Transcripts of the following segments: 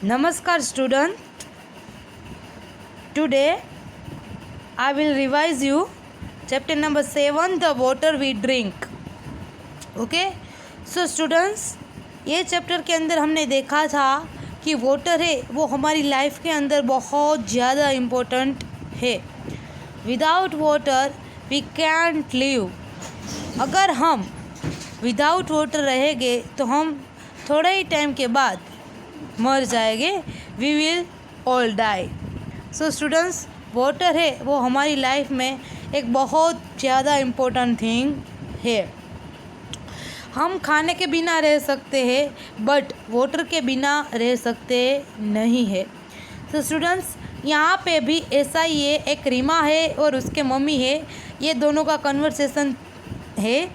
Namaskar student. Today I will revise you chapter number 7, the water we drink. Okay. So students, ये chapter के अंदर हमने देखा था कि वाटर है वो हमारी लाइफ के अंदर बहुत ज़्यादा इम्पोर्टेंट है. Without water we can't live. अगर हम विदाउट वाटर रहेंगे तो हम थोड़े ही टाइम के बाद मर जाएंगे. We will all die. So students, water है वो हमारी लाइफ में एक बहुत ज़्यादा इम्पोर्टेंट थिंग है. हम खाने के बिना रह सकते हैं बट वाटर के बिना रह सकते नहीं है. तो स्टूडेंट्स, यहाँ पे भी ऐसा ही है. एक रीमा है और उसके मम्मी है. ये दोनों का कन्वर्सेशन है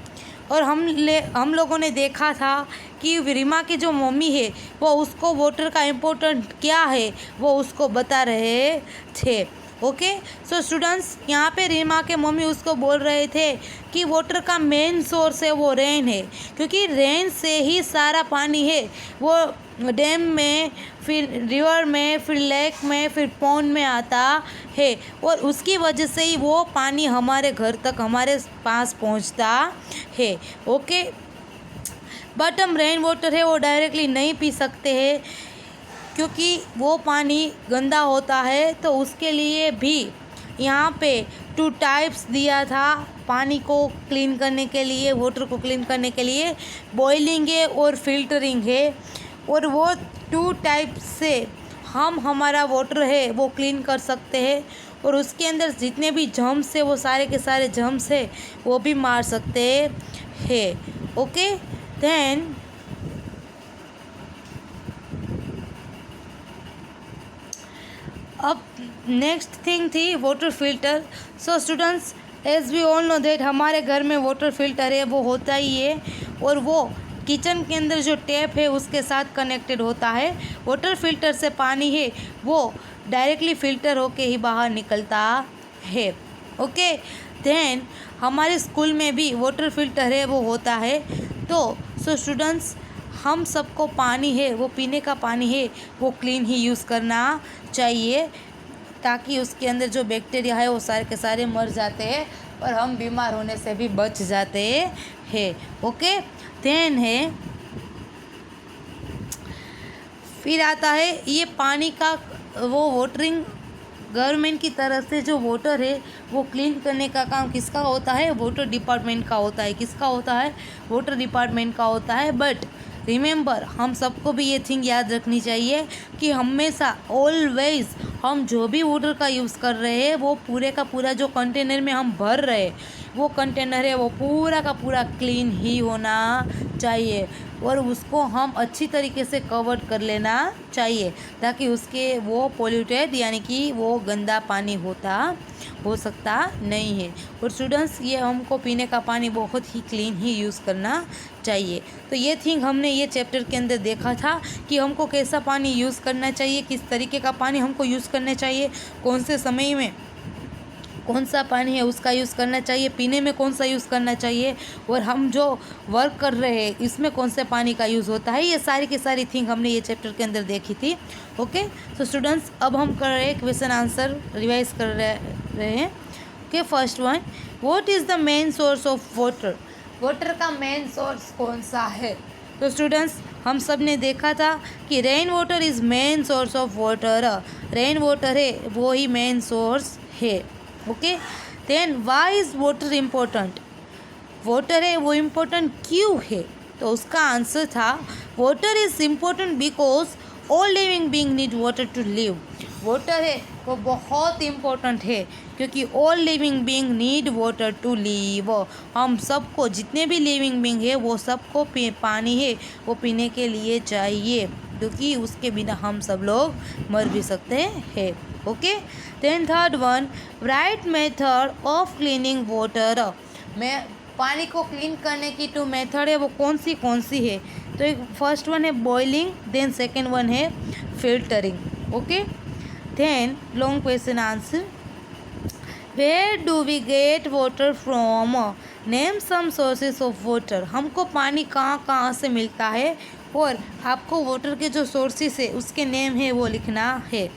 और हम लोगों ने देखा था कि रीमा की जो मम्मी है वो उसको वाटर का इम्पोर्टेंट क्या है वो उसको बता रहे थे. ओके. सो स्टूडेंट्स, यहाँ पे रीमा के मम्मी उसको बोल रहे थे कि वाटर का मेन सोर्स है वो रेन है, क्योंकि रेन से ही सारा पानी है वो डैम में, फिर रिवर में, फिर लेक में, फिर पॉन्ड में आता है और उसकी वजह से ही वो पानी हमारे घर तक, हमारे पास पहुँचता है. ओके. बट हम रेन वाटर है वो डायरेक्टली नहीं पी सकते हैं क्योंकि वो पानी गंदा होता है. तो उसके लिए भी यहाँ पे 2 टाइप्स दिया था पानी को क्लीन करने के लिए, वाटर को क्लीन करने के लिए. बॉइलिंग है और फिल्टरिंग है. और वो 2 टाइप से हम हमारा वाटर है वो क्लीन कर सकते हैं और उसके अंदर जितने भी जर्म्स है वो सारे के सारे जर्म्स है वो भी मार सकते हैं. ओके. देन अब नेक्स्ट थिंग थी water filter. So students, as we all know that हमारे घर में वाटर फिल्टर है वो होता ही है और वो किचन के अंदर जो टैप है उसके साथ कनेक्टेड होता है. वाटर फिल्टर से पानी है वो डायरेक्टली फ़िल्टर होके ही बाहर निकलता है. ओके. देन हमारे स्कूल में भी वाटर फिल्टर है वो होता है. तो सो स्टूडेंट्स, हम सबको पानी है वो पीने का पानी है वो क्लीन ही यूज़ करना चाहिए ताकि उसके अंदर जो बैक्टीरिया है वो सारे के सारे मर जाते हैं और हम बीमार होने से भी बच जाते हैं. ओके. देन है फिर आता है ये पानी का वो वाटरिंग. गवर्नमेंट की तरफ से जो वाटर है वो क्लीन करने का काम किसका होता है? वाटर डिपार्टमेंट का होता है. किसका होता है? वाटर डिपार्टमेंट का होता है. बट रिमेंबर, हम सबको भी ये थिंग याद रखनी चाहिए कि हमेशा ऑलवेज हम जो भी वाटर का यूज़ कर रहे हैं वो पूरे का पूरा जो कंटेनर में हम भर रहे हैं वो कंटेनर है वो पूरा का पूरा क्लीन ही होना चाहिए और उसको हम अच्छी तरीके से कवर कर लेना चाहिए ताकि उसके वो पोल्यूटेड यानी कि वो गंदा पानी हो सकता नहीं है. और स्टूडेंट्स, ये हमको पीने का पानी बहुत ही क्लीन ही यूज़ करना चाहिए. तो ये थिंग हमने ये चैप्टर के अंदर देखा था कि हमको कैसा पानी यूज़ करना चाहिए, किस तरीके का पानी हमको यूज़ करना चाहिए, कौन से समय में कौन सा पानी है उसका यूज़ करना चाहिए, पीने में कौन सा यूज़ करना चाहिए और हम जो वर्क कर रहे हैं इसमें कौन से पानी का यूज़ होता है. ये सारी की सारी थिंग हमने ये चैप्टर के अंदर देखी थी. ओके. सो स्टूडेंट्स, अब हम कर रहे हैं क्वेश्चन आंसर रिवाइज कर रहे हैं. Okay. First one, what is the main source of water? Water का मेन सोर्स कौन सा है? तो स्टूडेंट्स, हम सब ने देखा था कि rain water is main source of water. Rain water है वो ही मेन सोर्स है. Okay. Then why is water important? Water है वो इम्पोर्टेंट क्यों है? तो उसका आंसर था water is important because all living being need water to live. Water है वो बहुत इम्पोर्टेंट है क्योंकि all living being need water to live. हम सबको, जितने भी लिविंग बीइंग है वो सबको पानी है वो पीने के लिए चाहिए क्योंकि उसके बिना हम सब लोग मर भी सकते हैं. Okay. Then third one, right method of cleaning water. मैं पानी को क्लीन करने की 2 मेथड है वो कौन सी है? तो एक फर्स्ट वन है बॉइलिंग, देन सेकेंड वन है filtering. Okay. Then long question answer, where do we get water from? Name some sources of water. हमको पानी कहाँ कहाँ से मिलता है और आपको वाटर के जो सोर्सेस है उसके नेम है वो लिखना है।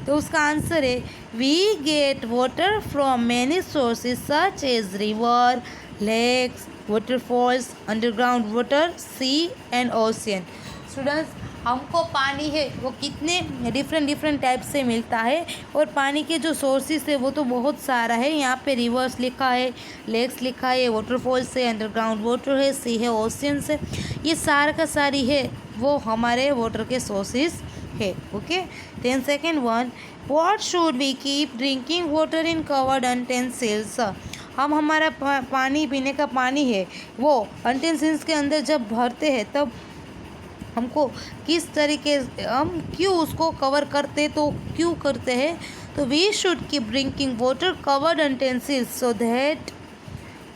तो उसका आंसर है we get water from many sources such as river, lakes, waterfalls, underground water, sea and ocean. Students, हमको पानी है वो कितने डिफरेंट टाइप से मिलता है, और पानी के जो सोर्सेस है वो तो बहुत सारा है। यहाँ पे रिवर्स लिखा है, लेक्स लिखा है, वाटरफॉल्स है, अंडरग्राउंड वाटर है, सी है, ओशियंस है। ये सारा का सारी है वो हमारे वाटर के सोर्सेस है। Okay, then second one, what should we keep drinking water in covered utensils. हम हमारा पानी पीने का पानी है वो यूटेंसिल्स के अंदर जब भरते हैं तब हमको किस तरीके हम क्यों उसको कवर करते, तो क्यों करते हैं, तो we should keep drinking water covered utensils so that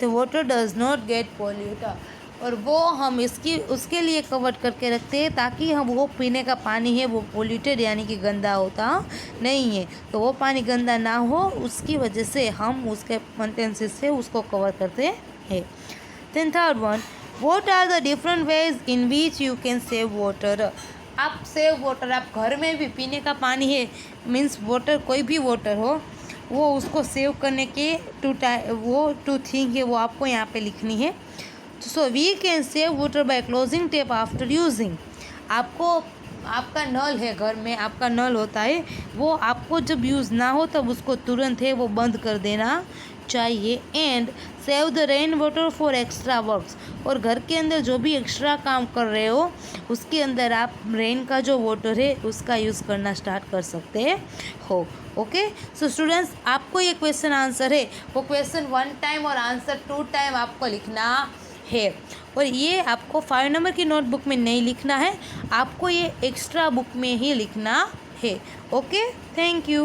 the water does not get polluted. और वो हम उसके लिए कवर करके रखते हैं ताकि हम वो पीने का पानी है वो पोल्यूटेड यानी कि गंदा होता नहीं है। तो वो पानी गंदा ना हो उसकी वजह से हम उसके यूटेंसिल्स से उसको कवर करते हैं। Then third one, what are the different ways in which you can save water. आप सेव वाटर, आप घर में भी पीने का पानी है मीन्स वाटर, कोई भी वाटर हो, वो उसको सेव करने के टू थिंग है वो आपको यहाँ पे लिखनी है। So we can save water by closing tap after using. आपको आपका नल है घर में, आपका नल होता है वो आपको जब यूज़ ना हो तब उसको तुरंत है वो बंद कर देना चाहिए। And save the rain water for extra works. और घर के अंदर जो भी एक्स्ट्रा काम कर रहे हो उसके अंदर आप रेन का जो वाटर है उसका यूज़ करना स्टार्ट कर सकते हो। ओके, सो स्टूडेंट्स, आपको ये क्वेश्चन आंसर है वो क्वेश्चन 1 टाइम और आंसर 2 टाइम आपको लिखना है। और ये आपको 5 नंबर की नोटबुक में नहीं लिखना है, आपको ये एक्स्ट्रा बुक में ही लिखना है। Okay, thank you.